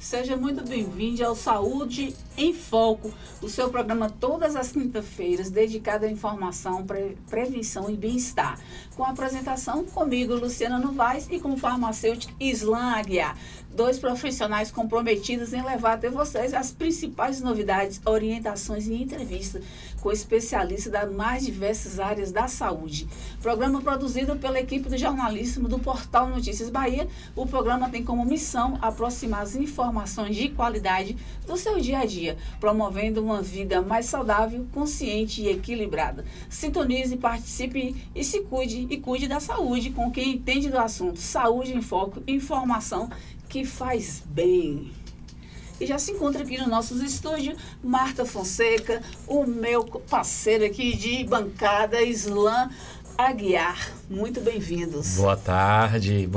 Seja muito bem-vindo ao Saúde em Foco, o seu programa todas as quintas-feiras dedicado à informação, prevenção e bem-estar. Com a apresentação comigo, Luciana Novaes, e com o farmacêutico Islan Aguiar. Dois profissionais comprometidos em levar até vocês as principais novidades, orientações e entrevistas com especialistas das mais diversas áreas da saúde. Programa produzido pela equipe do jornalismo do Portal Notícias Bahia. O programa tem como missão aproximar as informações de qualidade do seu dia a dia, promovendo uma vida mais saudável, consciente e equilibrada. Sintonize, participe e se cuide e cuide da saúde com quem entende do assunto. Saúde em Foco, informação que faz bem. E já se encontra aqui no nossos estúdios Marta Fonseca, o meu parceiro aqui de bancada, Islan Aguiar. Muito bem-vindos. Boa tarde,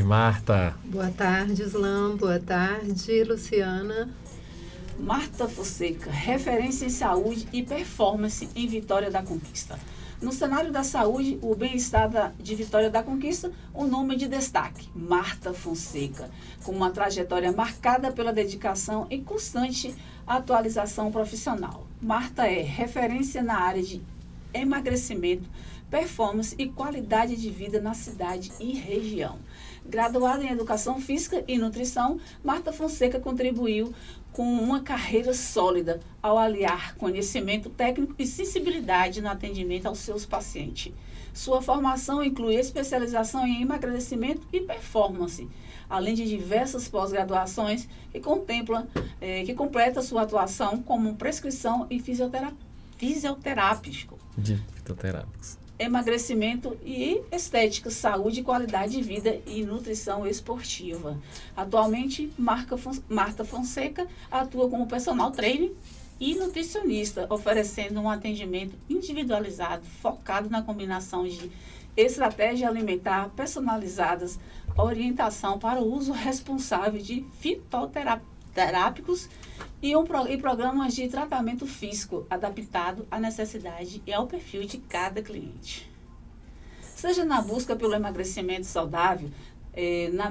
Marta. Boa tarde, Islan. Boa tarde, Luciana. Marta Fonseca, referência em saúde e performance em Vitória da Conquista. No cenário da saúde, o bem-estar de Vitória da Conquista, o nome de destaque, Marta Fonseca, com uma trajetória marcada pela dedicação e constante atualização profissional. Marta é referência na área de emagrecimento, performance e qualidade de vida na cidade e região. Graduada em Educação Física e Nutrição, Marta Fonseca contribuiu com uma carreira sólida ao aliar conhecimento técnico e sensibilidade no atendimento aos seus pacientes. Sua formação inclui especialização em emagrecimento e performance, além de diversas pós-graduações que completa sua atuação como prescrição e fisioterápico. De fitoterápicos. Emagrecimento e estética, saúde, qualidade de vida e nutrição esportiva. Atualmente, Marta Fonseca atua como personal trainer e nutricionista, oferecendo um atendimento individualizado, focado na combinação de estratégia alimentar personalizadas, orientação para o uso responsável de fitoterápicos e programas de tratamento físico adaptado à necessidade e ao perfil de cada cliente. Seja na busca pelo emagrecimento saudável, na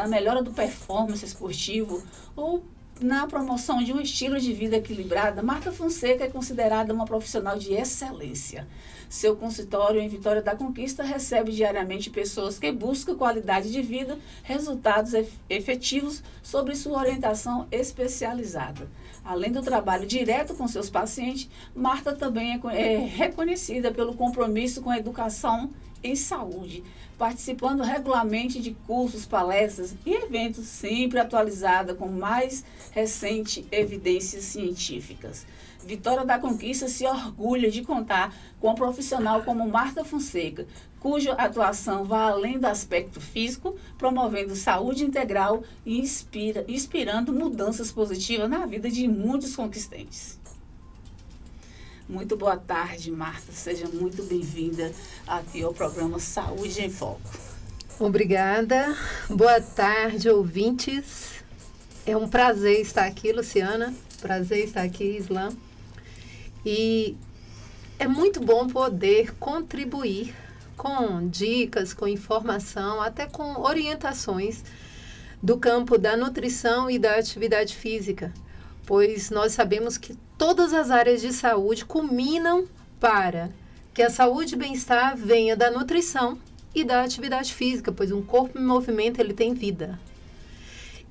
melhora do performance esportivo ou na promoção de um estilo de vida equilibrado, Marta Fonseca é considerada uma profissional de excelência. Seu consultório em Vitória da Conquista recebe diariamente pessoas que buscam qualidade de vida, resultados efetivos sobre sua orientação especializada. Além do trabalho direto com seus pacientes, Marta também é reconhecida pelo compromisso com a educação em saúde, participando regularmente de cursos, palestras e eventos, sempre atualizada com mais recentes evidências científicas. Vitória da Conquista se orgulha de contar com um profissional como Marta Fonseca, cuja atuação vai além do aspecto físico, promovendo saúde integral e inspirando mudanças positivas na vida de muitos conquistantes. Muito boa tarde, Marta. Seja muito bem-vinda aqui ao programa Saúde em Foco. Obrigada. Boa tarde, ouvintes. É um prazer estar aqui, Luciana. Prazer estar aqui, Islan. E é muito bom poder contribuir com dicas, com informação, até com orientações do campo da nutrição e da atividade física, pois nós sabemos que todas as áreas de saúde culminam para que a saúde e bem-estar venha da nutrição e da atividade física, pois um corpo em movimento, ele tem vida.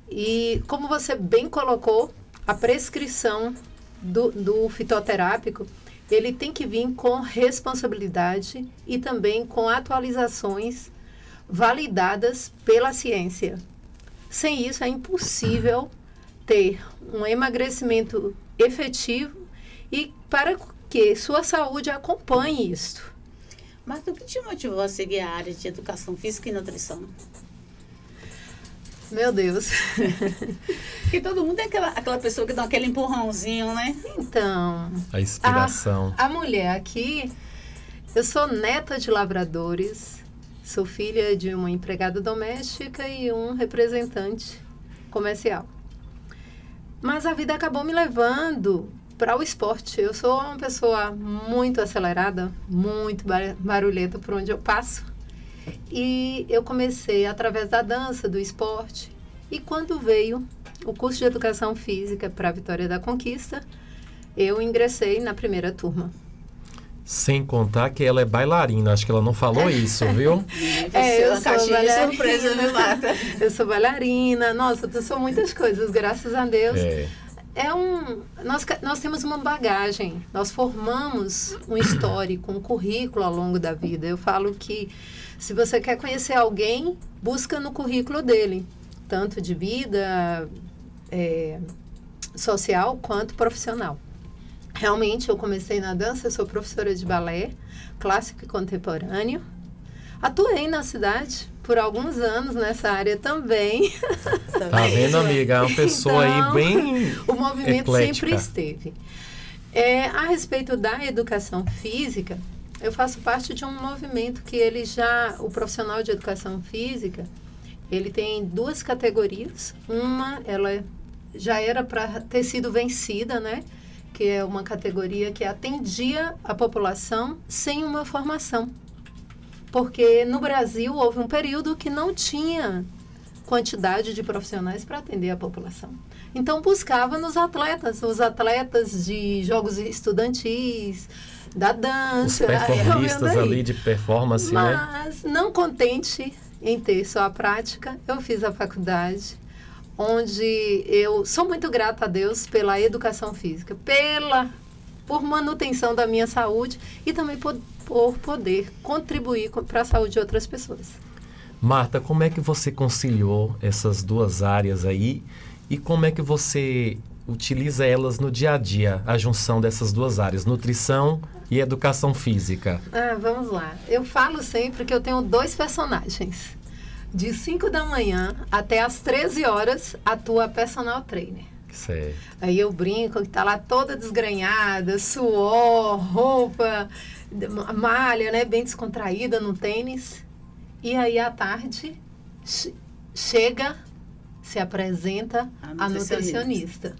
E como você bem colocou, a prescrição do fitoterápico, ele tem que vir com responsabilidade e também com atualizações validadas pela ciência. Sem isso, é impossível ter um emagrecimento efetivo e para que sua saúde acompanhe isto. Marta, o que te motivou a seguir a área de educação física e nutrição? Meu Deus. Porque todo mundo é aquela pessoa que dá aquele empurrãozinho, né? Então, A inspiração. A mulher aqui, eu sou neta de lavradores, sou filha de uma empregada doméstica e um representante comercial. Mas a vida acabou me levando para o esporte. Eu sou uma pessoa muito acelerada, muito barulhenta por onde eu passo. E eu comecei através da dança, do esporte. E quando veio o curso de Educação Física para a Vitória da Conquista, eu ingressei na primeira turma. Sem contar que ela é bailarina. Acho que ela não falou isso, viu? Eu sou bailarina. Surpresa, né, Marta? Eu sou bailarina. Nossa, eu sou muitas coisas, graças a Deus. Nós temos uma bagagem, nós formamos um histórico, um currículo ao longo da vida. Eu falo que se você quer conhecer alguém, busca no currículo dele, tanto de vida social quanto profissional. Realmente, eu comecei na dança, eu sou professora de balé, clássico e contemporâneo. Atuei na cidade por alguns anos nessa área também. Tá vendo, amiga? É uma pessoa então, aí bem o movimento eclética. sempre esteve. A respeito da educação física, eu faço parte de um movimento que o profissional de educação física, ele tem 2 categorias. Uma, ela já era para ter sido vencida, né? Que é uma categoria que atendia a população sem uma formação. Porque no Brasil houve um período que não tinha quantidade de profissionais para atender a população. Então buscava nos atletas, os atletas de jogos estudantis, da dança. Os performistas ali de performance, né? Mas não contente em ter só a prática, eu fiz a faculdade, onde eu sou muito grata a Deus pela educação física, por manutenção da minha saúde e também por poder contribuir para a saúde de outras pessoas. Marta, como é que você conciliou essas 2 áreas aí e como é que você utiliza elas no dia a dia, a junção dessas 2 áreas, nutrição e educação física? Vamos lá. Eu falo sempre que eu tenho 2 personagens. De 5 da manhã até as 13 horas, atua a personal trainer. Certo. Aí eu brinco que tá lá toda desgrenhada, suor, roupa, malha, né? Bem descontraída no tênis. E aí, à tarde, chega, se apresenta a nutricionista.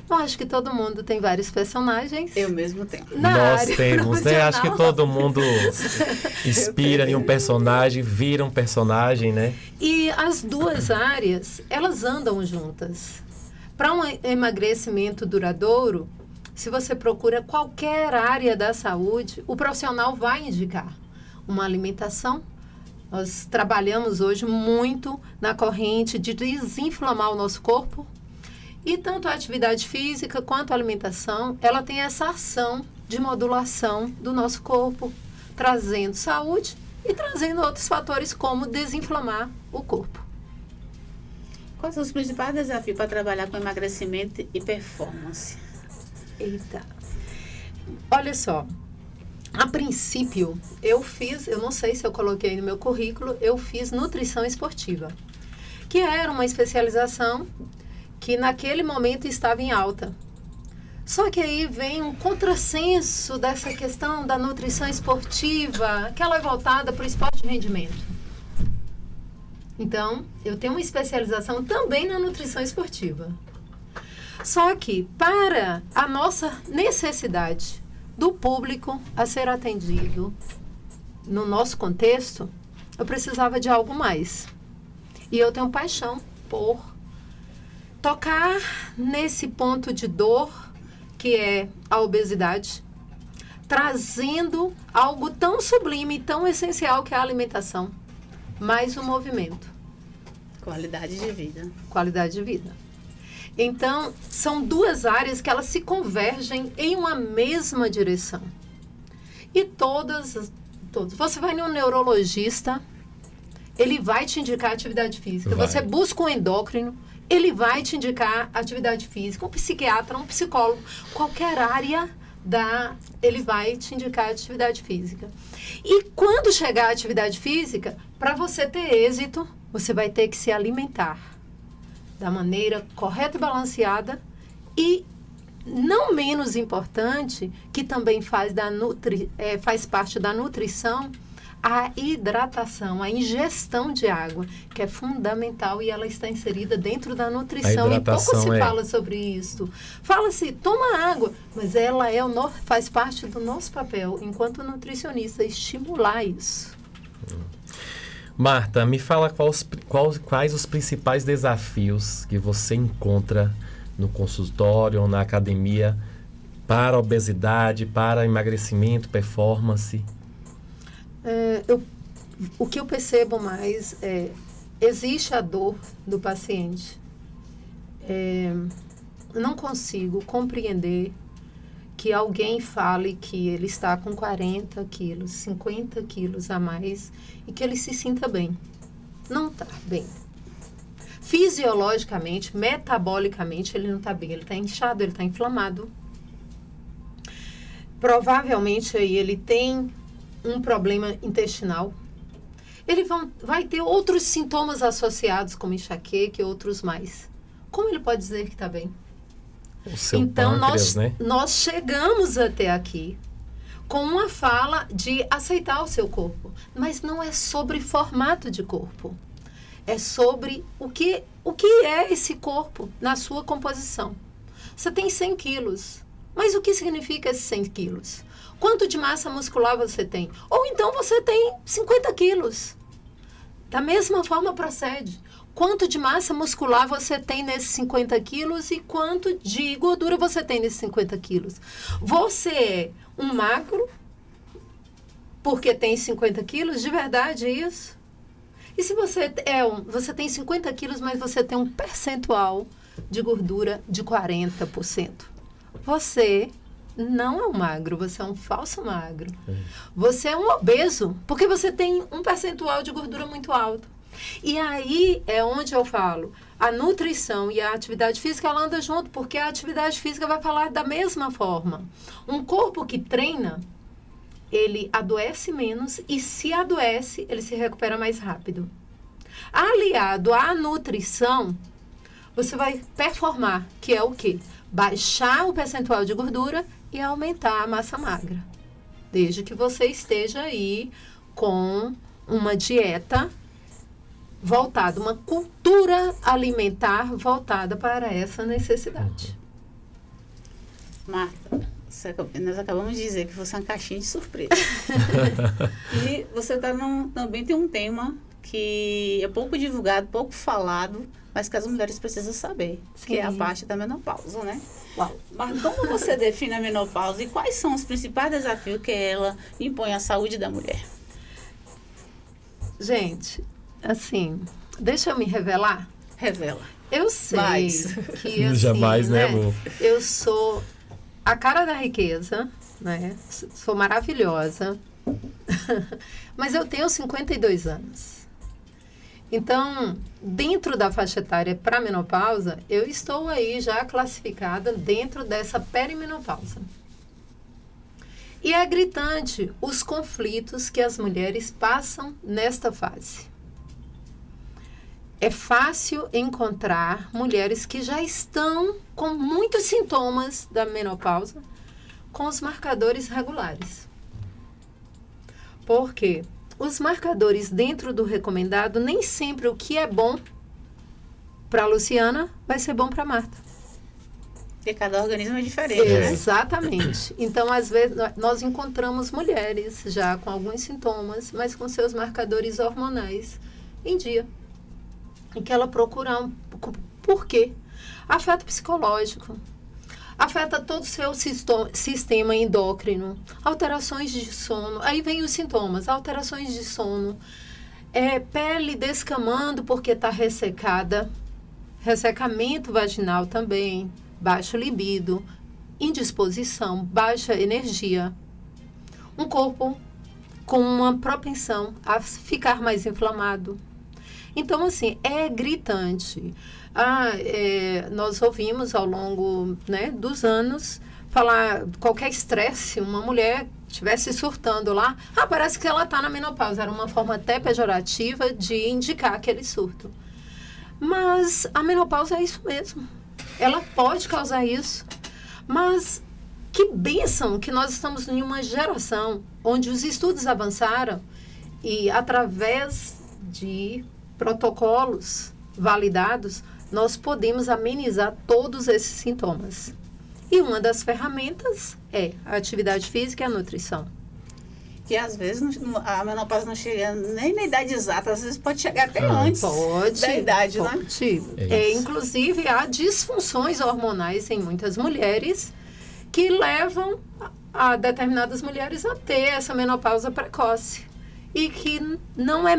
Eu acho que todo mundo tem vários personagens. Eu mesmo tenho. Nós temos, né? Acho que todo mundo inspira em um personagem, vira um personagem, né? E as 2 áreas, elas andam juntas. Para um emagrecimento duradouro, se você procura qualquer área da saúde, o profissional vai indicar uma alimentação. Nós trabalhamos hoje muito na corrente de desinflamar o nosso corpo. E tanto a atividade física quanto a alimentação, ela tem essa ação de modulação do nosso corpo, trazendo saúde e trazendo outros fatores como desinflamar o corpo. Quais são os principais desafios para trabalhar com emagrecimento e performance? Eita. Olha só, a princípio, eu não sei se eu coloquei no meu currículo, eu fiz nutrição esportiva, que era uma especialização que naquele momento estava em alta. Só que aí vem um contrassenso dessa questão da nutrição esportiva, que ela é voltada para o esporte de rendimento. Então, eu tenho uma especialização também na nutrição esportiva. Só que, para a nossa necessidade do público a ser atendido no nosso contexto, eu precisava de algo mais. E eu tenho paixão por tocar nesse ponto de dor, que é a obesidade, trazendo algo tão sublime e tão essencial que é a alimentação, mais o movimento. Qualidade de vida. Qualidade de vida. Então, são 2 áreas que elas se convergem em uma mesma direção. E todos. Você vai num neurologista, ele vai te indicar atividade física. Vai. Você busca um endócrino, ele vai te indicar atividade física. Um psiquiatra, um psicólogo, qualquer área ele vai te indicar atividade física. E quando chegar a atividade física, para você ter êxito, você vai ter que se alimentar da maneira correta e balanceada e, não menos importante, que também faz parte da nutrição, a hidratação, a ingestão de água, que é fundamental e ela está inserida dentro da nutrição. E pouco se fala sobre isso. Fala-se, toma água, mas ela faz parte do nosso papel, enquanto nutricionista, estimular isso. Marta, me fala quais os principais desafios que você encontra no consultório ou na academia para a obesidade, para emagrecimento, performance. O que eu percebo mais existe a dor do paciente. Eu não consigo compreender que alguém fale que ele está com 40 quilos, 50 quilos a mais e que ele se sinta bem. Não está bem. Fisiologicamente, metabolicamente, ele não está bem. Ele está inchado, ele está inflamado. Provavelmente aí ele tem um problema intestinal. Ele vai ter outros sintomas associados, como enxaqueca e outros mais. Como ele pode dizer que está bem? O seu Então, pâncreas, né? nós chegamos até aqui com uma fala de aceitar o seu corpo. Mas não é sobre formato de corpo. É sobre o que é esse corpo na sua composição. Você tem 100 quilos. Mas o que significa esses 100 quilos? Quanto de massa muscular você tem? Ou então você tem 50 quilos. Da mesma forma procede. Quanto de massa muscular você tem nesses 50 quilos e quanto de gordura você tem nesses 50 quilos? Você é um magro porque tem 50 quilos? De verdade é isso? E se você você tem 50 quilos, mas você tem um percentual de gordura de 40%? Você não é um magro, você é um falso magro. Você é um obeso, porque você tem um percentual de gordura muito alto. E aí é onde eu falo, a nutrição e a atividade física, ela anda junto, porque a atividade física vai falar da mesma forma. Um corpo que treina, ele adoece menos e se adoece, ele se recupera mais rápido. Aliado à nutrição, você vai performar, que é o quê? Baixar o percentual de gordura e aumentar a massa magra. Desde que você esteja aí com uma dieta voltada, uma cultura alimentar voltada para essa necessidade. Marta, nós acabamos de dizer que você é uma caixinha de surpresa. E você também tem um tema que é pouco divulgado, pouco falado, mas que as mulheres precisam saber, que é a parte da menopausa, né? Uau. Mas como você define a menopausa e quais são os principais desafios que ela impõe à saúde da mulher? Gente, assim, deixa eu me revelar. Revela. Eu sei que assim, Jamais, né, amor? Eu sou a cara da riqueza, né? Sou maravilhosa. Mas eu tenho 52 anos. Então, dentro da faixa etária para menopausa, eu estou aí já classificada dentro dessa perimenopausa. E é gritante os conflitos que as mulheres passam nesta fase. É fácil encontrar mulheres que já estão com muitos sintomas da menopausa com os marcadores regulares. Por quê? Os marcadores dentro do recomendado, nem sempre o que é bom para a Luciana vai ser bom para a Marta. Porque cada organismo é diferente, né? Exatamente. Então, às vezes, nós encontramos mulheres já com alguns sintomas, mas com seus marcadores hormonais em dia. Em que ela procura por quê? Afeto psicológico. Afeta todo o seu sistema endócrino, alterações de sono, aí vem os sintomas, alterações de sono, pele descamando porque está ressecada, ressecamento vaginal também, baixo libido, indisposição, baixa energia, um corpo com uma propensão a ficar mais inflamado. Então, assim, é gritante. Nós ouvimos ao longo, né, dos anos falar qualquer estresse, uma mulher estivesse surtando lá, parece que ela está na menopausa. Era uma forma até pejorativa de indicar aquele surto. Mas a menopausa é isso mesmo. Ela pode causar isso. Mas que bênção que nós estamos em uma geração onde os estudos avançaram e através de protocolos validados, nós podemos amenizar todos esses sintomas. E uma das ferramentas é a atividade física e a nutrição. que às vezes a menopausa não chega nem na idade exata, às vezes pode chegar até antes da idade, né? Pode. Inclusive, há disfunções hormonais em muitas mulheres que levam a determinadas mulheres a ter essa menopausa precoce. E que não é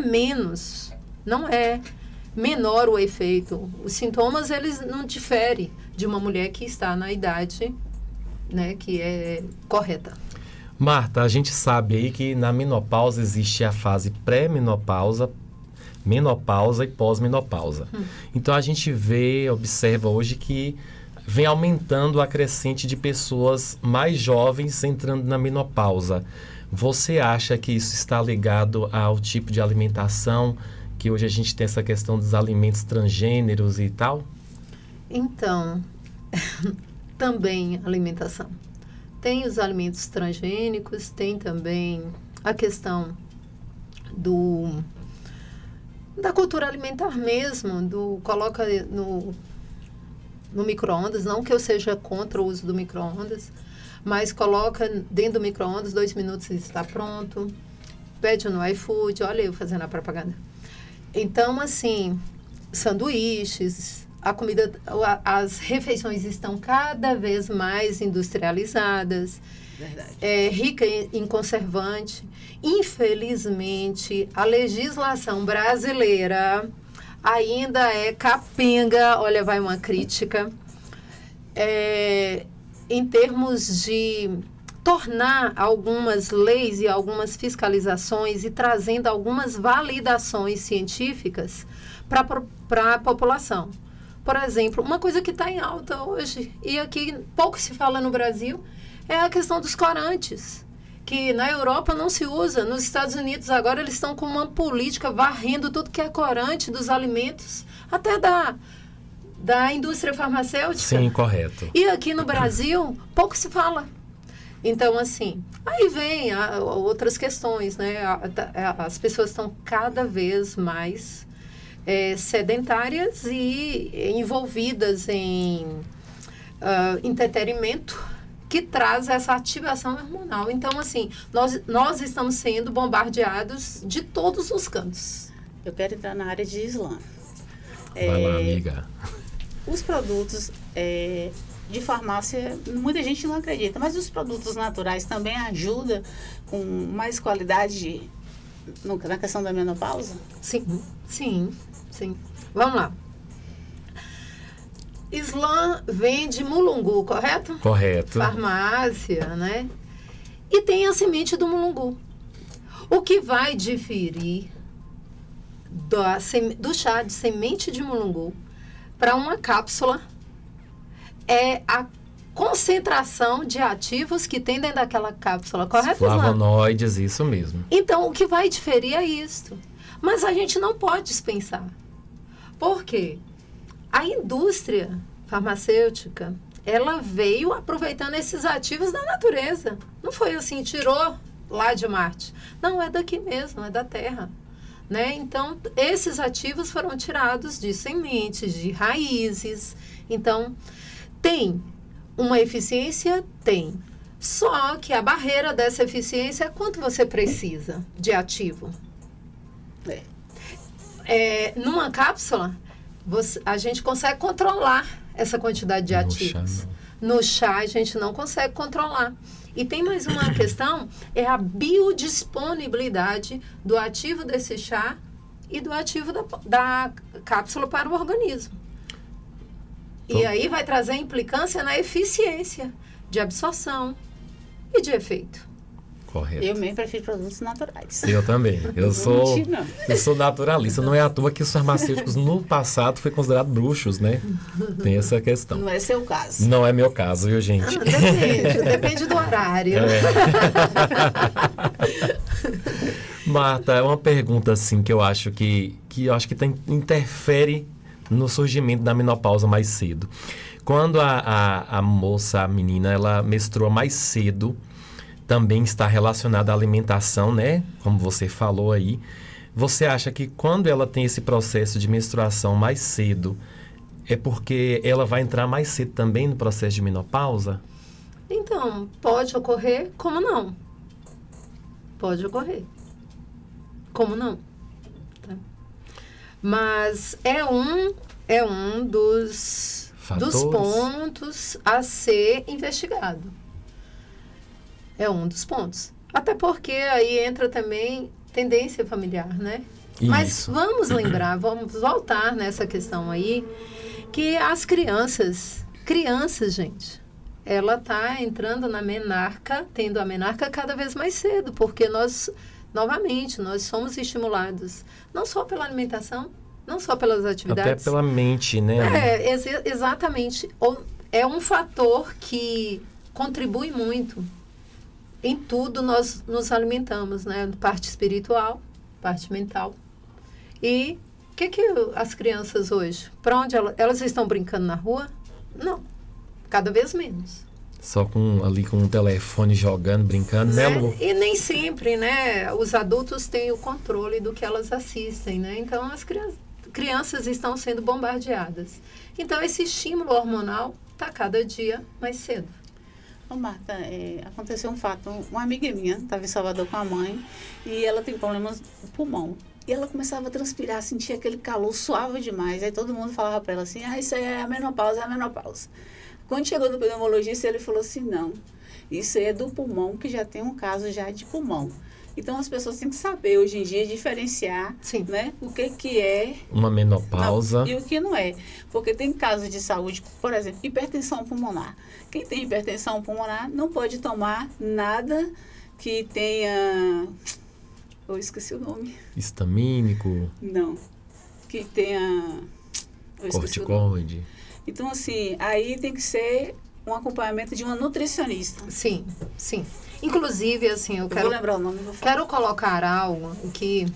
menor o efeito. Os sintomas, eles não diferem de uma mulher que está na idade, né, que é correta. Marta, a gente sabe aí que na menopausa existe a fase pré-menopausa, menopausa e pós-menopausa. Então a gente observa hoje que vem aumentando a crescente de pessoas mais jovens entrando na menopausa. Você acha que isso está ligado ao tipo de alimentação, que hoje a gente tem essa questão dos alimentos transgêneros e tal? Então, também alimentação. Tem os alimentos transgênicos, tem também a questão da cultura alimentar mesmo, coloca no micro-ondas, não que eu seja contra o uso do micro-ondas, mas coloca dentro do micro-ondas, 2 minutos e está pronto, pede no iFood, olha eu fazendo a propaganda. Então, assim, sanduíches, a comida, as refeições estão cada vez mais industrializadas, rica em conservante. Infelizmente, a legislação brasileira ainda é capenga, olha, vai uma crítica, em termos de tornar algumas leis e algumas fiscalizações e trazendo algumas validações científicas para a população. Por exemplo, uma coisa que está em alta hoje, e aqui pouco se fala no Brasil, é a questão dos corantes, que na Europa não se usa, nos Estados Unidos agora eles estão com uma política varrendo tudo que é corante dos alimentos, até da indústria farmacêutica. Sim, correto. E aqui no Brasil, pouco se fala. Então, assim, aí vem outras questões, né? As pessoas estão cada vez mais sedentárias e envolvidas em entretenimento que traz essa ativação hormonal. Então, assim, nós estamos sendo bombardeados de todos os cantos. Eu quero entrar na área de Islã. Vai lá, amiga. Os produtos de farmácia, muita gente não acredita, mas os produtos naturais também ajudam com mais qualidade na questão da menopausa? Sim. Vamos lá. Islã vende mulungu, correto? Correto. Farmácia, né? E tem a semente do mulungu. O que vai diferir do chá de semente de mulungu para uma cápsula é a concentração de ativos que tem dentro daquela cápsula, correto? Flavonoides, isso mesmo. Então, o que vai diferir é isto. Mas a gente não pode dispensar. Por quê? A indústria farmacêutica, ela veio aproveitando esses ativos da natureza. Não foi assim, tirou lá de Marte. Não, é daqui mesmo, é da Terra. Né? Então, esses ativos foram tirados de sementes, de raízes. Então, tem uma eficiência? Tem. Só que a barreira dessa eficiência é quanto você precisa de ativo. Numa cápsula, a gente consegue controlar essa quantidade de ativos. No chá, a gente não consegue controlar. E tem mais uma questão, é a biodisponibilidade do ativo desse chá e do ativo da cápsula para o organismo. E aí vai trazer implicância na eficiência de absorção e de efeito. Correto. Eu mesmo prefiro produtos naturais. Eu também. Eu sou naturalista. Não é à toa que os farmacêuticos no passado foi considerado bruxos, né? Tem essa questão. Não é seu caso. Não é meu caso, viu, gente? Depende do horário. Marta, é uma pergunta assim que eu acho que interfere no surgimento da menopausa mais cedo. Quando a moça, a menina, ela menstrua mais cedo, também está relacionada à alimentação, né? Como você falou aí. Você acha que quando ela tem esse processo de menstruação mais cedo, é porque ela vai entrar mais cedo também no processo de menopausa? Então, pode ocorrer, como não? Pode ocorrer. Como não? Tá? Mas é um dos pontos a ser investigado. É um dos pontos. Até porque aí entra também tendência familiar, né? Isso. Mas vamos lembrar, vamos voltar nessa questão aí, que as crianças, gente, ela tá entrando na menarca, tendo a menarca cada vez mais cedo, porque nós somos estimulados, não só pela alimentação, não só pelas atividades. Até pela mente, né? Exatamente. É um fator que contribui muito. Em tudo nós nos alimentamos, né? Parte espiritual, parte mental. E o que as crianças hoje? Para onde elas estão brincando na rua? Não. Cada vez menos. Só com um telefone jogando, brincando, né, Lu? E nem sempre, né? Os adultos têm o controle do que elas assistem, né? Então, as crianças estão sendo bombardeadas. Então, esse estímulo hormonal está cada dia mais cedo. Ô, Marta, aconteceu um fato. Uma amiga minha estava em Salvador com a mãe e ela tem problemas no pulmão. E ela começava a transpirar, sentia aquele calor, suava demais. Aí todo mundo falava para ela assim, isso aí é a menopausa. Quando chegou no pneumologista, ele falou assim, não, isso aí é do pulmão, que já tem um caso já de pulmão. Então, as pessoas têm que saber, hoje em dia, diferenciar, né, o que é uma menopausa e o que não é. Porque tem casos de saúde, por exemplo, hipertensão pulmonar. Quem tem hipertensão pulmonar não pode tomar nada que tenha... Eu esqueci o nome. Histamínico? Não. Que tenha... Corticoide. Então, assim, aí tem que ser um acompanhamento de uma nutricionista. Sim. Inclusive, assim, eu quero... vou lembrar o nome, vou falar. Quero colocar algo que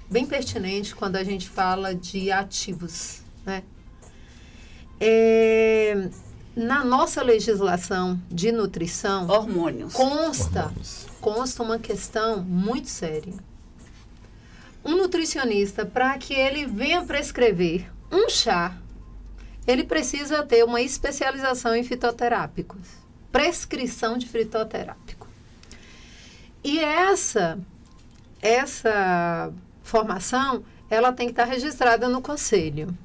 bem pertinente quando a gente fala de ativos, né? Na nossa legislação de nutrição... Hormônios. Consta uma questão muito séria. Um nutricionista, para que ele venha prescrever um chá, ele precisa ter uma especialização em fitoterápicos. Prescrição de fitoterápico. E essa formação, ela tem que estar registrada no conselho.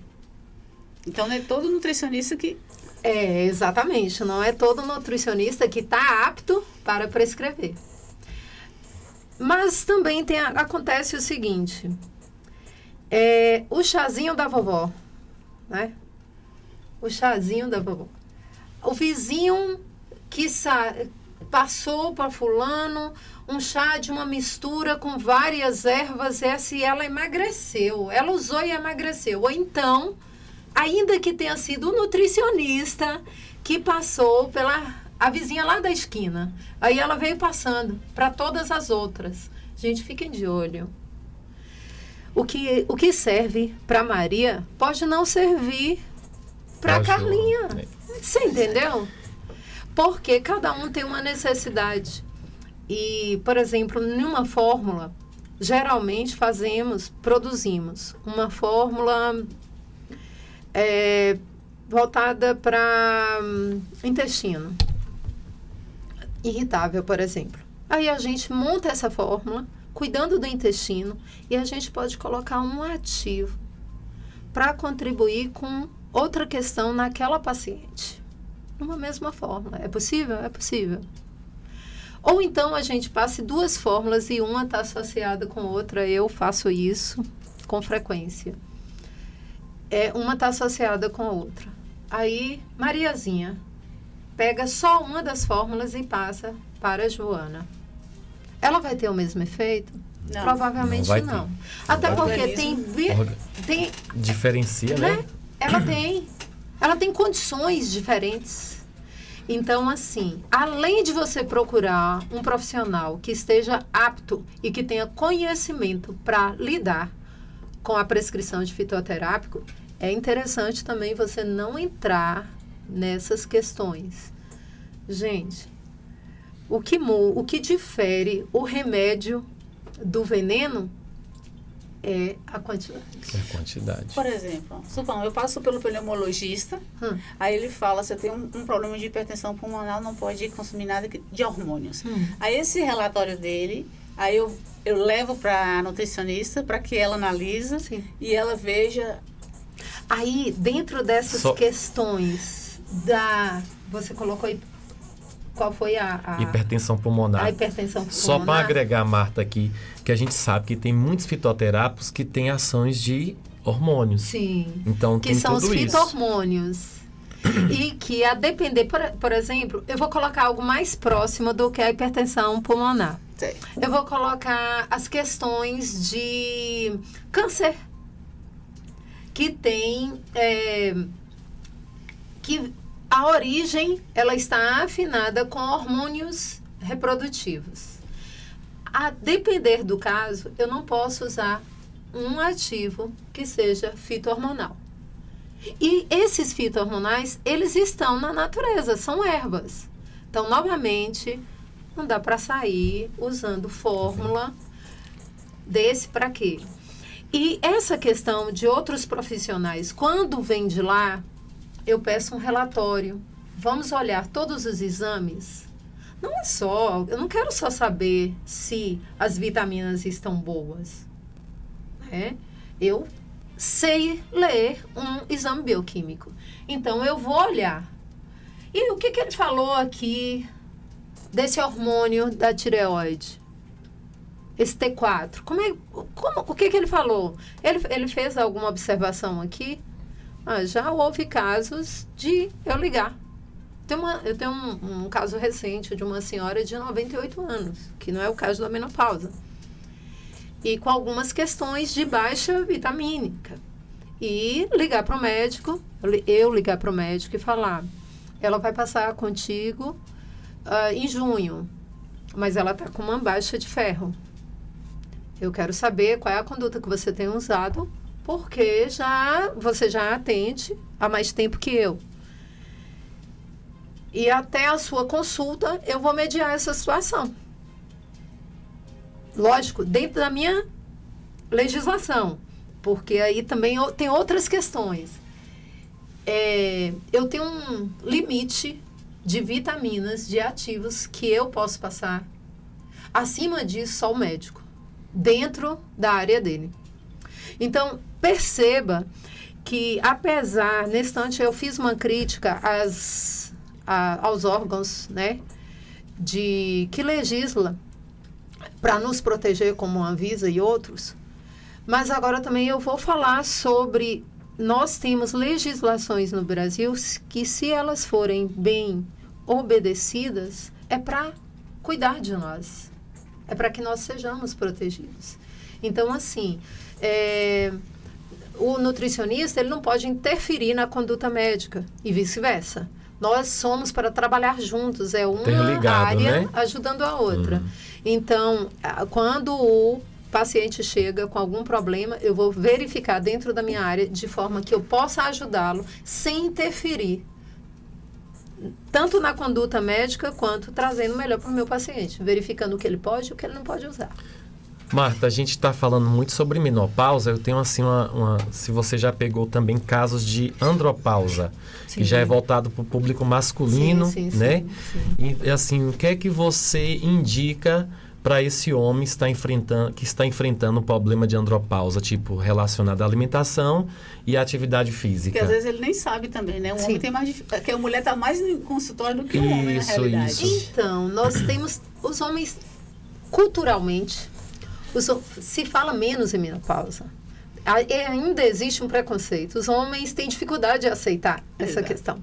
Então, não é todo nutricionista que... Exatamente. Não é todo nutricionista que está apto para prescrever. Mas também acontece o seguinte. O chazinho da vovó, né? O chazinho da vovó. O vizinho que passou para fulano um chá de uma mistura com várias ervas e ela emagreceu. Ela usou e emagreceu. Ou então, ainda que tenha sido o nutricionista que passou a vizinha lá da esquina. Aí ela veio passando para todas as outras. Gente, fiquem de olho. O que serve para Maria pode não servir para Carlinha. Você entendeu? Porque cada um tem uma necessidade. E, por exemplo, em uma fórmula, geralmente produzimos uma fórmula voltada para intestino irritável, por exemplo. Aí a gente monta essa fórmula, cuidando do intestino, e a gente pode colocar um ativo para contribuir com outra questão naquela paciente. Numa mesma fórmula. É possível? É possível. Ou então a gente passe duas fórmulas e uma está associada com outra. Eu faço isso com frequência. Uma está associada com a outra. Aí, Mariazinha pega só uma das fórmulas e passa para a Joana. Ela vai ter o mesmo efeito? Não. Provavelmente não. Até porque tem... Diferencia, né? Ela tem condições diferentes. Então, assim, além de você procurar um profissional que esteja apto e que tenha conhecimento para lidar com a prescrição de fitoterápico, é interessante também você não entrar nessas questões. Gente, o que difere o remédio do veneno é a quantidade. É a quantidade. Por exemplo, eu passo pelo pneumologista, aí ele fala, você tem um problema de hipertensão pulmonar, não pode consumir nada de hormônios. Aí esse relatório dele Aí eu levo para a nutricionista para que ela analise Sim. e ela veja. Aí, dentro dessas questões você colocou aí, qual foi a hipertensão pulmonar. A hipertensão Só pulmonar. para agregar, Marta, aqui, que a gente sabe que tem muitos fitoterápicos que têm ações de hormônios. Sim. Então, Que tem são os tudo isso. fito-hormônios. E que, a depender, por exemplo, eu vou colocar algo mais próximo do que a hipertensão pulmonar. Sim. Eu vou colocar as questões de câncer, que tem, que a origem, ela está afinada com hormônios reprodutivos. A depender do caso, eu não posso usar um ativo que seja fito-hormonal. E esses fito-hormonais, eles estão na natureza, são ervas. Então, novamente, não dá para sair usando fórmula desse para aquele. E essa questão de outros profissionais, quando vem de lá, eu peço um relatório. Vamos olhar todos os exames. Não é só, eu não quero só saber se as vitaminas estão boas. Né? Eu sei ler um exame bioquímico. Então, eu vou olhar. E o que ele falou aqui desse hormônio da tireoide? Esse T4. O que ele falou? Ele fez alguma observação aqui? Já houve casos de eu ligar. Eu tenho um caso recente de uma senhora de 98 anos, que não é o caso da menopausa. E com algumas questões de baixa vitamínica. E ligar para o médico, eu ligar para o médico e falar, ela vai passar contigo em junho, mas ela está com uma baixa de ferro. Eu quero saber qual é a conduta que você tem usado, porque você já atende há mais tempo que eu. E até a sua consulta, eu vou mediar essa situação. Lógico, dentro da minha legislação, porque aí também tem outras questões. Eu tenho um limite de vitaminas, de ativos que eu posso passar. Acima disso, só o médico, dentro da área dele. Então, perceba que, apesar, nesse instante, eu fiz uma crítica aos órgãos, né, que legisla para nos proteger, como a Anvisa e outros, mas agora também eu vou falar sobre, nós temos legislações no Brasil que, se elas forem bem obedecidas, é para cuidar de nós, é para que nós sejamos protegidos. Então, assim, o nutricionista, ele não pode interferir na conduta médica e vice-versa. Nós somos para trabalhar juntos, é uma área, né, ajudando a outra. Então, quando o paciente chega com algum problema, eu vou verificar dentro da minha área de forma que eu possa ajudá-lo sem interferir, tanto na conduta médica quanto trazendo melhor para o meu paciente, verificando o que ele pode e o que ele não pode usar. Marta, a gente está falando muito sobre menopausa. Eu tenho assim se você já pegou também casos de andropausa, sim, que já é voltado para o público masculino, sim, né? Sim. E assim, o que é que você indica para esse homem que está enfrentando um problema de andropausa, tipo relacionado à alimentação e à atividade física? Porque às vezes ele nem sabe também, né? O homem tem mais que a mulher está mais no consultório do que o homem, na realidade. Então, nós temos os homens culturalmente. Se fala menos em menopausa. Ainda existe um preconceito. Os homens têm dificuldade de aceitar essa questão.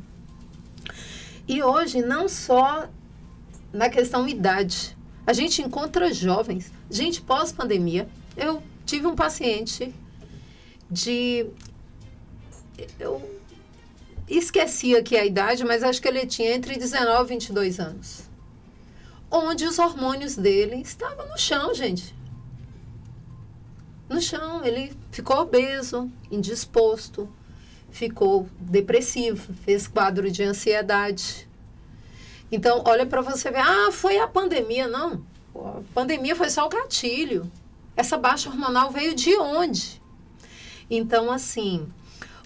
E hoje, não só na questão idade. A gente encontra jovens. Gente, pós-pandemia, eu tive um paciente eu esqueci aqui a idade, mas acho que ele tinha entre 19 e 22 anos. Onde os hormônios dele estavam no chão, gente. No chão, ele ficou obeso, indisposto, ficou depressivo, fez quadro de ansiedade. Então, olha para você ver, foi a pandemia. Não, a pandemia foi só o gatilho. Essa baixa hormonal veio de onde? Então, assim,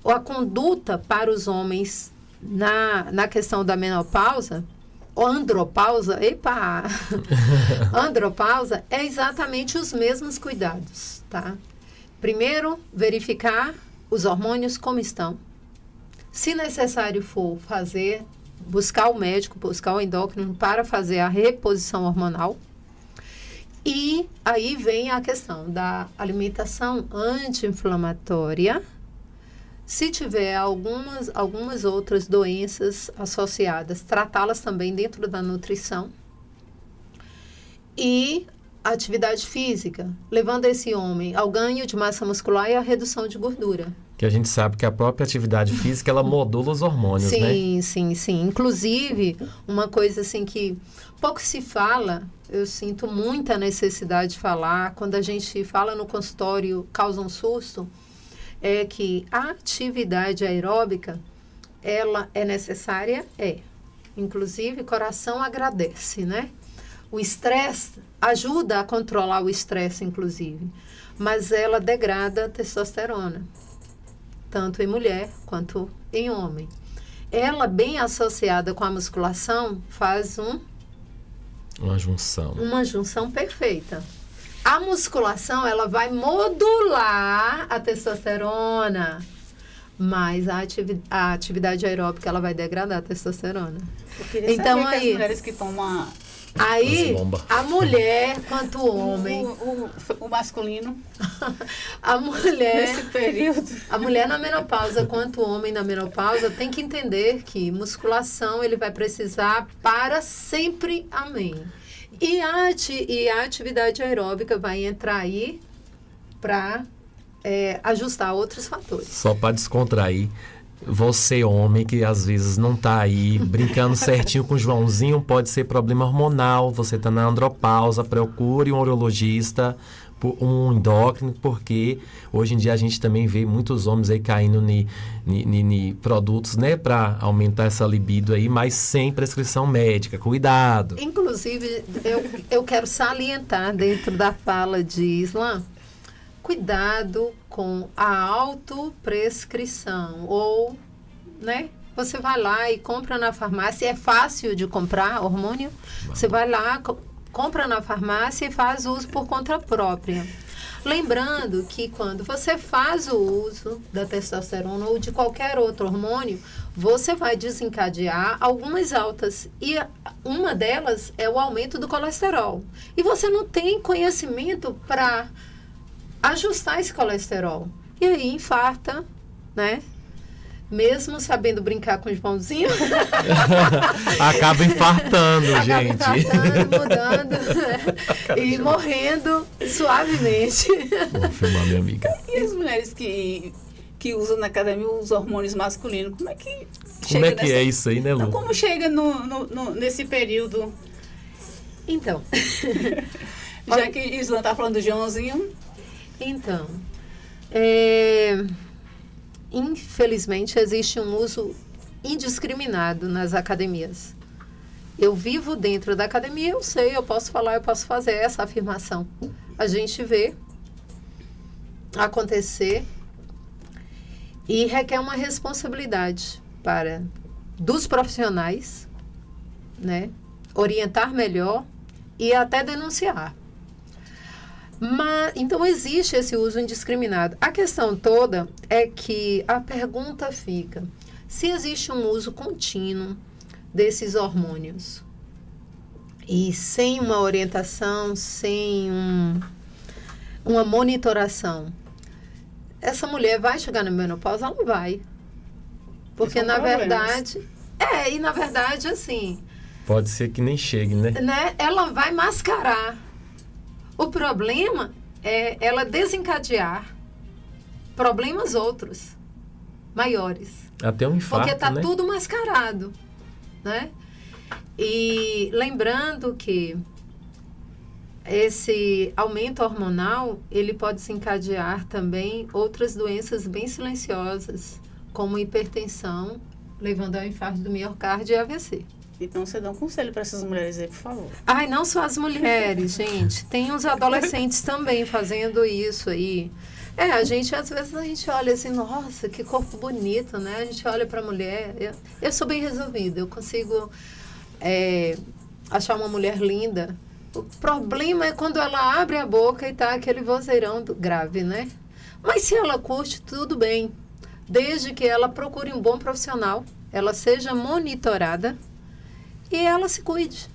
a conduta para os homens na questão da menopausa, andropausa, andropausa é exatamente os mesmos cuidados, tá? Primeiro, verificar os hormônios como estão. Se necessário for buscar o médico, buscar o endócrino para fazer a reposição hormonal. E aí vem a questão da alimentação anti-inflamatória. Se tiver algumas outras doenças associadas, tratá-las também dentro da nutrição. E a atividade física, levando esse homem ao ganho de massa muscular e à redução de gordura. Que a gente sabe que a própria atividade física, ela modula os hormônios, né? Sim. Inclusive, uma coisa assim que pouco se fala, eu sinto muita necessidade de falar, quando a gente fala no consultório, causa um susto, é que a atividade aeróbica, ela é necessária? É. Inclusive, o coração agradece, né? O estresse ajuda a controlar o estresse, inclusive. Mas ela degrada a testosterona, tanto em mulher quanto em homem. Ela, bem associada com a musculação, faz uma junção perfeita. A musculação, ela vai modular a testosterona, mas a atividade aeróbica, ela vai degradar a testosterona. Eu queria então, saber aí, que as mulheres que tomam a mulher quanto o homem, o masculino, a mulher nesse período, a mulher na menopausa quanto o homem na menopausa tem que entender que musculação ele vai precisar para sempre, amém. E a atividade aeróbica vai entrar aí para ajustar outros fatores. Só para descontrair, você, homem, que às vezes não tá aí brincando certinho com o Joãozinho, pode ser problema hormonal, você tá na andropausa, procure um urologista, um endócrino, porque hoje em dia a gente também vê muitos homens aí caindo em produtos, né, para aumentar essa libido aí, mas sem prescrição médica. Cuidado. Inclusive, eu quero salientar dentro da fala de Islam, cuidado com a autoprescrição, ou, né, você vai lá e compra na farmácia, é fácil de comprar hormônio, você vai lá, compra na farmácia e faz uso por conta própria. Lembrando que quando você faz o uso da testosterona ou de qualquer outro hormônio, você vai desencadear algumas altas. E uma delas é o aumento do colesterol. E você não tem conhecimento para ajustar esse colesterol. E aí infarta, né? Mesmo sabendo brincar com os mãozinhos. Acaba infartando, gente. Acaba infartando, mudando, né? E morrendo suavemente. Vou filmar, minha amiga. E as mulheres que usam na academia os hormônios masculinos, como é que chega é isso aí, né, Lu? Então, como chega nesse período? Então. Já que Islan está falando do Joãozinho. Então, infelizmente, existe um uso indiscriminado nas academias. Eu vivo dentro da academia, eu sei, eu posso falar, eu posso fazer essa afirmação. A gente vê acontecer e requer uma responsabilidade dos profissionais, né, orientar melhor e até denunciar. Então, existe esse uso indiscriminado. A questão toda é que a pergunta fica, se existe um uso contínuo desses hormônios e sem uma orientação, sem uma monitoração, essa mulher vai chegar na menopausa? Ela não vai. Porque, na verdade... e na verdade, assim... Pode ser que nem chegue, né? Ela vai mascarar. O problema é ela desencadear problemas outros, maiores. Até um infarto, porque está tudo mascarado, né? E lembrando que esse aumento hormonal, ele pode desencadear também outras doenças bem silenciosas, como hipertensão, levando ao infarto do miocárdio e AVC. Então, você dá um conselho para essas mulheres aí, por favor. Ai, não só as mulheres, gente. Tem uns adolescentes também fazendo isso aí. Às vezes a gente olha assim, nossa, que corpo bonito, né? A gente olha para a mulher. Eu sou bem resolvida, eu consigo achar uma mulher linda. O problema é quando ela abre a boca e tá aquele vozeirão grave, né? Mas se ela curte, tudo bem. Desde que ela procure um bom profissional, ela seja monitorada e ela se cuide.